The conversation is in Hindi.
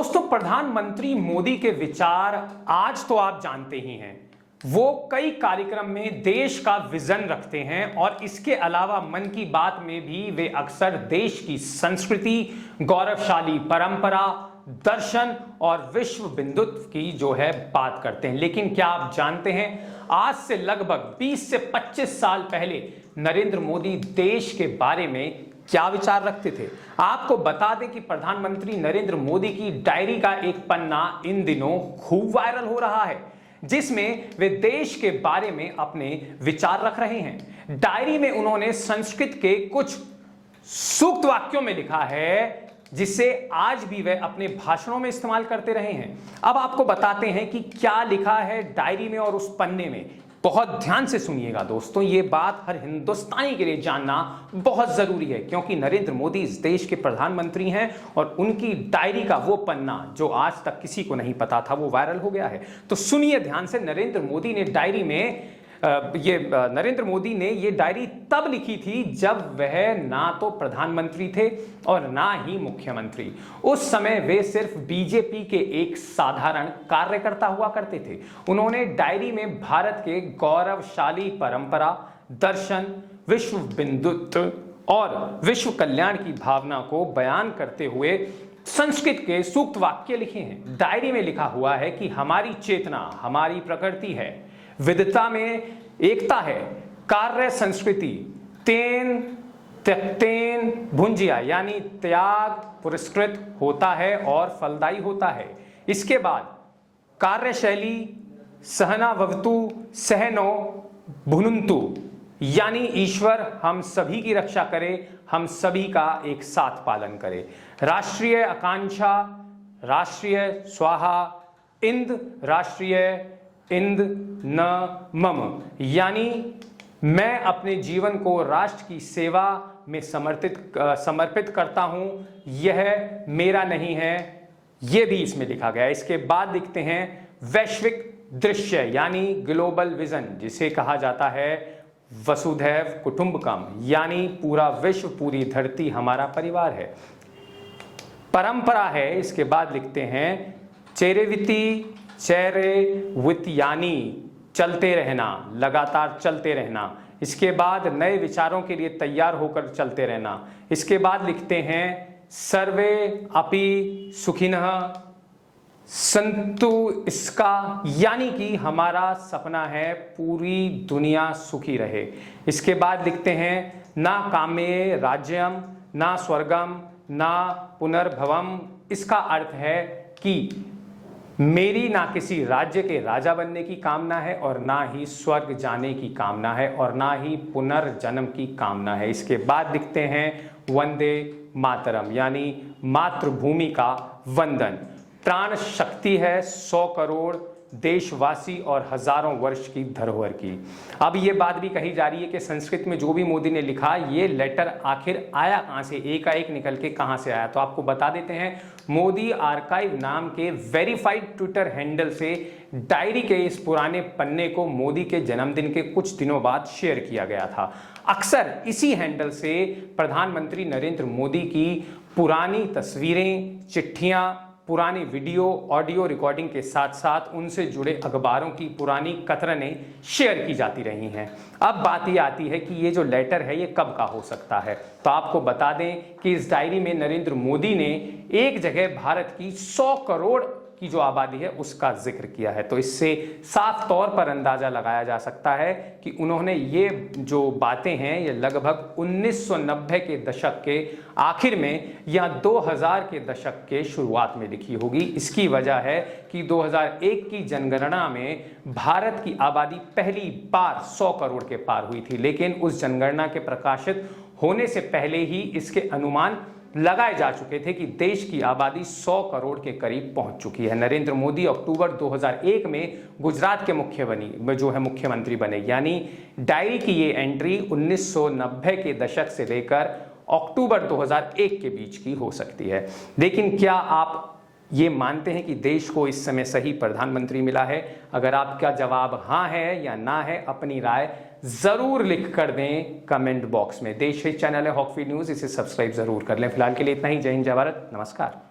दोस्तों, प्रधानमंत्री मोदी के विचार आज तो आप जानते ही हैं। वो कई कार्यक्रम में देश का विजन रखते हैं और इसके अलावा मन की बात में भी वे अक्सर देश की संस्कृति, गौरवशाली परंपरा, दर्शन और विश्व बिंदुत्व की जो है बात करते हैं। लेकिन क्या आप जानते हैं, आज से लगभग 20 से 25 साल पहले नरेंद्र मोदी देश के बारे में क्या विचार रखते थे? आपको बता दें कि प्रधानमंत्री नरेंद्र मोदी की डायरी का एक पन्ना इन दिनों खूब वायरल हो रहा है, जिसमें वे देश के बारे में अपने विचार रख रहे हैं। डायरी में उन्होंने संस्कृत के कुछ सूक्त वाक्यों में लिखा है, जिसे आज भी वे अपने भाषणों में इस्तेमाल करते रहे हैं। अब आपको बताते हैं कि क्या लिखा है डायरी में और उस पन्ने में। बहुत ध्यान से सुनिएगा दोस्तों, ये बात हर हिंदुस्तानी के लिए जानना बहुत जरूरी है, क्योंकि नरेंद्र मोदी इस देश के प्रधानमंत्री हैं और उनकी डायरी का वो पन्ना जो आज तक किसी को नहीं पता था, वो वायरल हो गया है। तो सुनिए ध्यान से। नरेंद्र मोदी ने ये डायरी तब लिखी थी जब वह ना तो प्रधानमंत्री थे और ना ही मुख्यमंत्री। उस समय वे सिर्फ बीजेपी के एक साधारण कार्यकर्ता हुआ करते थे। उन्होंने डायरी में भारत के गौरवशाली परंपरा, दर्शन, विश्व बिंदुत्व और विश्व कल्याण की भावना को बयान करते हुए संस्कृत के सूक्त वाक्य लिखे हैं। डायरी में लिखा हुआ है कि हमारी चेतना हमारी प्रकृति है, विविधता में एकता है, कार्य संस्कृति तेन त्यक्तेन भुंजिया, यानी त्याग पुरस्कृत होता है और फलदायी होता है। इसके बाद कार्यशैली सहना भवतु सहनो भुनंतु, यानी ईश्वर हम सभी की रक्षा करे, हम सभी का एक साथ पालन करे। राष्ट्रीय आकांक्षा राष्ट्रीय स्वाहा इंद राष्ट्रीय इंद न मम, यानी मैं अपने जीवन को राष्ट्र की सेवा में समर्पित करता हूं, यह मेरा नहीं है। यह भी इसमें लिखा गया है। इसके बाद लिखते हैं वैश्विक दृश्य, यानी ग्लोबल विजन, जिसे कहा जाता है वसुधैव कुटुंबकम, यानी पूरा विश्व, पूरी धरती हमारा परिवार है। परंपरा है। इसके बाद लिखते हैं चेरेविति चेरे वित, यानी चलते रहना, लगातार चलते रहना। इसके बाद नए विचारों के लिए तैयार होकर चलते रहना। इसके बाद लिखते हैं सर्वे अपि सुखिनः संतु, इसका यानी कि हमारा सपना है पूरी दुनिया सुखी रहे। इसके बाद लिखते हैं ना कामे राज्यम ना स्वर्गम ना पुनर्भवम, इसका अर्थ है कि मेरी ना किसी राज्य के राजा बनने की कामना है और ना ही स्वर्ग जाने की कामना है और ना ही पुनर्जन्म की कामना है। इसके बाद लिखते हैं वंदे मातरम, यानी मातृभूमि का वंदन। प्राण शक्ति है 100 करोड़ देशवासी और हजारों वर्ष की धरोहर की। अब ये बात भी कही जा रही है कि संस्कृत में जो भी मोदी ने लिखा, ये लेटर आखिर आया कहां से, एकाएक निकल के कहां से आया। तो आपको बता देते हैं, मोदी आर्काइव नाम के वेरीफाइड ट्विटर हैंडल से डायरी के इस पुराने पन्ने को मोदी के जन्मदिन के कुछ दिनों बाद शेयर किया गया था। अक्सर इसी हैंडल से प्रधानमंत्री नरेंद्र मोदी की पुरानी तस्वीरें, चिट्ठियां, पुरानी वीडियो ऑडियो रिकॉर्डिंग के साथ साथ उनसे जुड़े अखबारों की पुरानी कतरनें शेयर की जाती रही हैं। अब बात ये आती है कि ये जो लेटर है ये कब का हो सकता है। तो आपको बता दें कि इस डायरी में नरेंद्र मोदी ने एक जगह भारत की 100 करोड़ की जो आबादी है उसका जिक्र किया है। तो इससे साफ तौर पर अंदाजा लगाया जा सकता है कि उन्होंने ये जो बातें हैं ये लगभग 1990 के दशक के आखिर में या 2000 के दशक के शुरुआत में लिखी होगी। इसकी वजह है कि 2001 की जनगणना में भारत की आबादी पहली बार 100 करोड़ के पार हुई थी, लेकिन उस जनगणना के प्रकाशित होने से पहले ही इसके अनुमान लगाए जा चुके थे कि देश की आबादी 100 करोड़ के करीब पहुंच चुकी है। नरेंद्र मोदी अक्टूबर 2001 में गुजरात के मुख्यमंत्री बने, यानी डायरी की ये एंट्री 1990 के दशक से लेकर अक्टूबर 2001 के बीच की हो सकती है। लेकिन क्या आप ये मानते हैं कि देश को इस समय सही प्रधानमंत्री मिला है? अगर आपका जवाब हाँ है या ना है, अपनी राय जरूर लिख कर दें कमेंट बॉक्स में। देश हित चैनल है हॉकफील्ड न्यूज, इसे सब्सक्राइब जरूर कर लें। फिलहाल के लिए इतना ही। जय हिंद, जय भारत, नमस्कार।